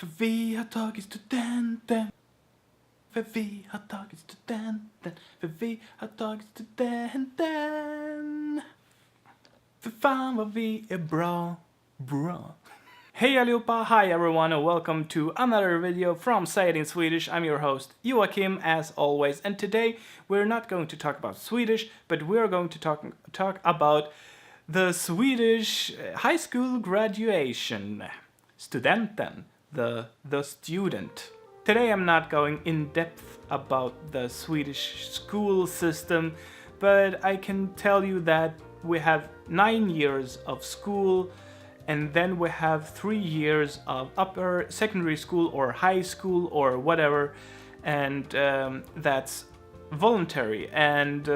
För vi har tagit studenten. För vi har tagit studenten. För vi har tagit studenten. För fan vad vi är bra. Hey allihopa, hi everyone and welcome to another video from Say It In Swedish. I'm your host Joachim as always, and today we're not going to talk about Swedish, but we're going to talk about the Swedish high school graduation. Studenten, the student. Today I'm not going in depth about the Swedish school system, but I can tell you that we have 9 years of school, and then we have 3 years of upper secondary school or high school or whatever, and that's voluntary. And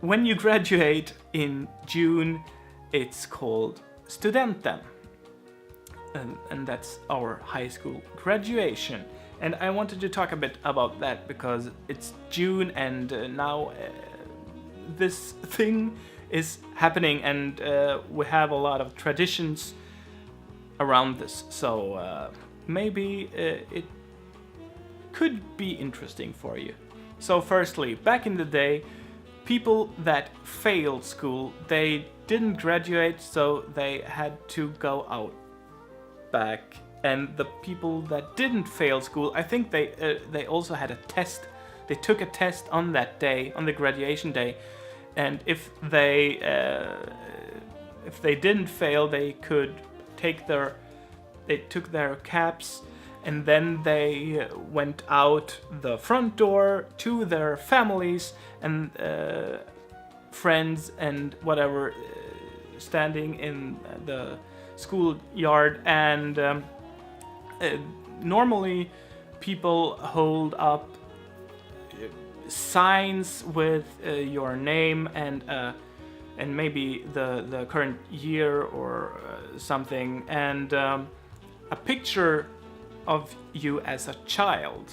when you graduate in June, it's called Studenten. And that's our high school graduation. And I wanted to talk a bit about that because it's June and now this thing is happening, and we have a lot of traditions around this. So maybe it could be interesting for you. So firstly, back in the day, people that failed school, they didn't graduate, so they had to go out back. And the people that didn't fail school, I think they also had a test. They took a test on that day, on the graduation day, and if they didn't fail, they took their caps, and then they went out the front door to their families and friends and whatever, standing in the schoolyard, and normally people hold up signs with your name and maybe the current year or something, and a picture of you as a child.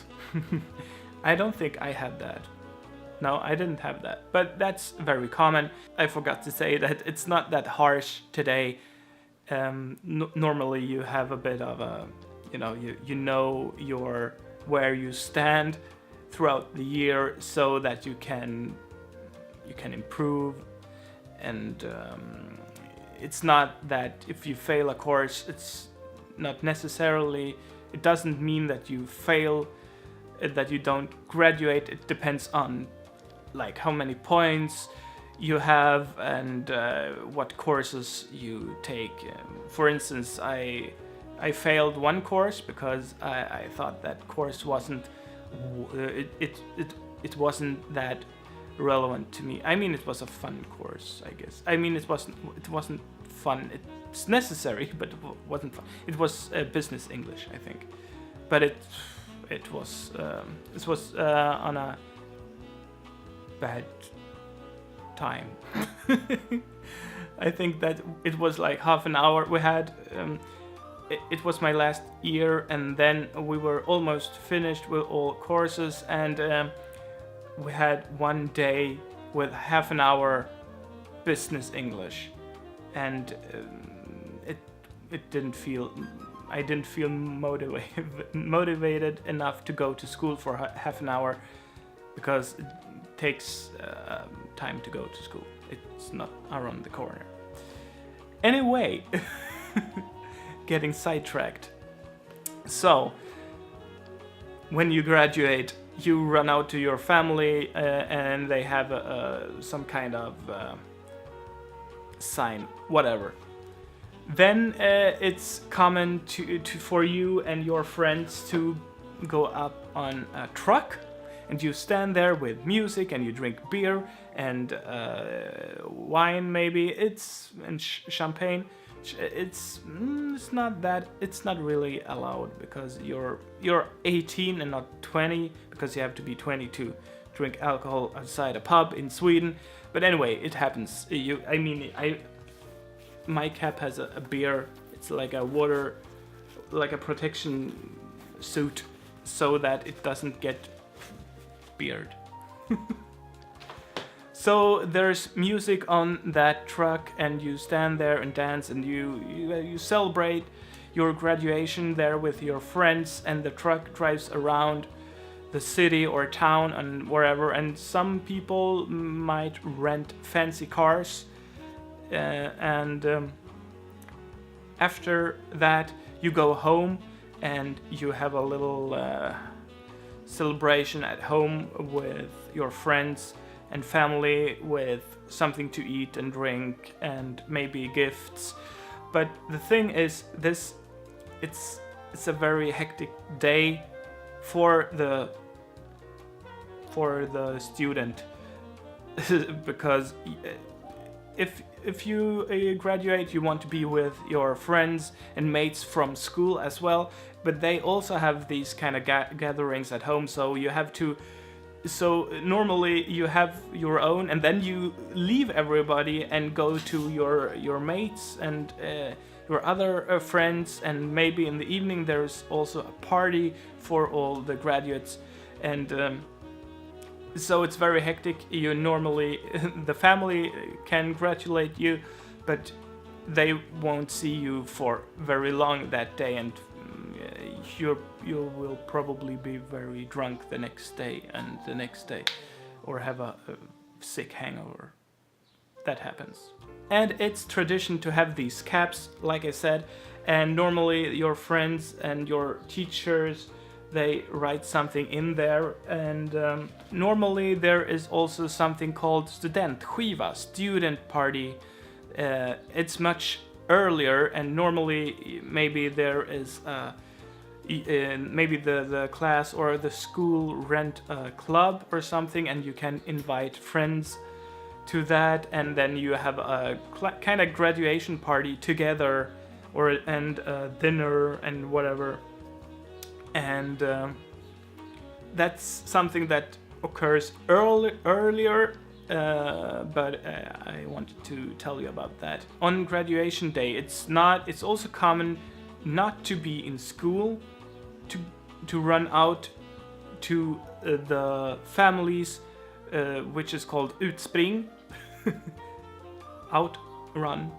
I don't think I had that. No, I didn't have that, but that's very common. I forgot to say that it's not that harsh today. Normally you have a bit of a, you know where you stand throughout the year, so that you can improve, and it's not that if you fail a course, it's not necessarily, it doesn't mean that you fail, that you don't graduate. It depends on like how many points you have and what courses you take. For instance, I failed one course because I thought that course wasn't it wasn't that relevant to me. I mean, it was a fun course, I guess. I mean, it wasn't fun. It's necessary, but it wasn't fun. It was business English, I think, but it was on a bad time. I think that it was like half an hour we had. It was my last year, and then we were almost finished with all courses, and we had one day with half an hour business English, and it didn't feel, I didn't feel motivated enough to go to school for half an hour, because it takes time to go to school. It's not around the corner. Anyway. Getting sidetracked. So, when you graduate, you run out to your family and they have some kind of sign, whatever. Then it's common for you and your friends to go up on a truck, and you stand there with music and you drink beer and wine, maybe, and champagne. It's not really allowed because you're 18 and not 20, because you have to be 20 to drink alcohol outside a pub in Sweden. But anyway, it happens. My cap has a beer. It's like a water, like a protection suit, so that it doesn't get beard. So there's music on that truck, and you stand there and dance, and you celebrate. your graduation there with your friends, and the truck drives around the city or town and wherever, and some people might rent fancy cars, and after that you go home and you have a little celebration at home with your friends and family, with something to eat and drink and maybe gifts. But the thing is, it's a very hectic day for the student because if you graduate, you want to be with your friends and mates from school as well, but they also have these kind of gatherings at home, so you have to. So normally you have your own, and then you leave everybody and go to your mates and your other friends, and maybe in the evening there's also a party for all the graduates, and so it's very hectic. You normally, the family can congratulate you, but they won't see you for very long that day, and you will probably be very drunk the next day and the next day, or have a sick hangover. That happens. And it's tradition to have these caps, like I said, and normally your friends and your teachers, they write something in there, and normally there is also something called Studentskiva, student party. It's much earlier, and normally maybe there is maybe the class or the school rent a club or something, and you can invite friends to that, and then you have a kind of graduation party together, and dinner and whatever. And that's something that occurs earlier, but I wanted to tell you about that. On graduation day, it's also common not to be in school, to run out to the families, which is called utspring, outrun.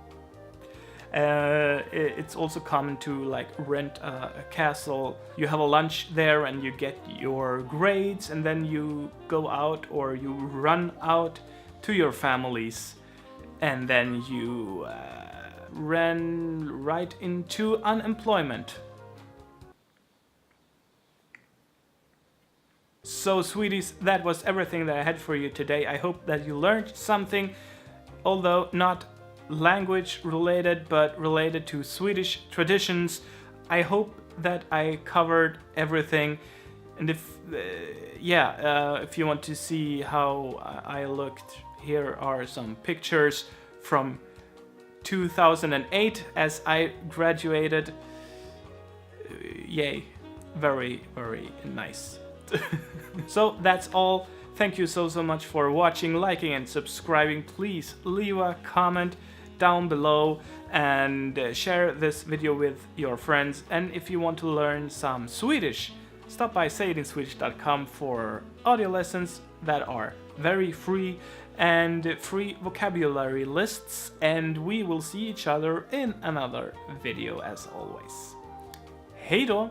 It's also common to like rent a castle. You have a lunch there and you get your grades, and then you go out or you run out to your families, and then you ran right into unemployment. So sweeties, that was everything that I had for you today. I hope that you learned something, although not language related, but related to Swedish traditions. I hope that I covered everything, and if you want to see how I looked, here are some pictures from 2008 as I graduated. Yay, very, very nice. So that's all. Thank you so much for watching, liking and subscribing. Please leave a comment down below and share this video with your friends. And if you want to learn some Swedish, stop by sayinswedish.com for audio lessons that are very free, and free vocabulary lists, and we will see each other in another video as always. Hej då!